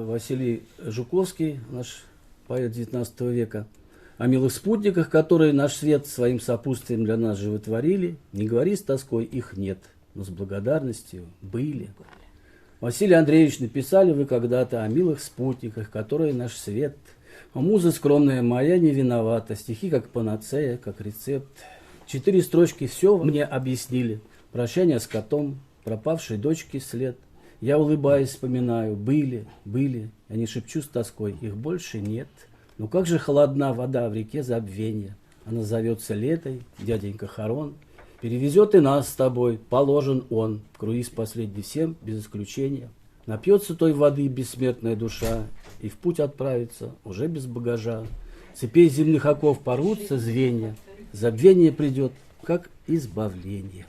Василий Жуковский, наш поэт XIX века, о милых спутниках, которые наш свет своим сопутствием для нас животворили. Не говори с тоской, их нет, но с благодарностью были. Василий Андреевич, написали вы когда-то о милых спутниках, которые наш свет. О, муза скромная моя не виновата, стихи как панацея, как рецепт. 4 строчки все мне объяснили. Прощание с котом, пропавшей дочки след. Я, улыбаясь, вспоминаю, были, я не шепчу с тоской, их больше нет. Но как же холодна вода в реке забвенья. Она зовется летой, дяденька Харон. Перевезет и нас с тобой, положен он. Круиз последний всем, без исключения. Напьется той воды бессмертная душа и в путь отправится, уже без багажа. Цепей земных оков порвутся звенья. Забвение придет, как избавление.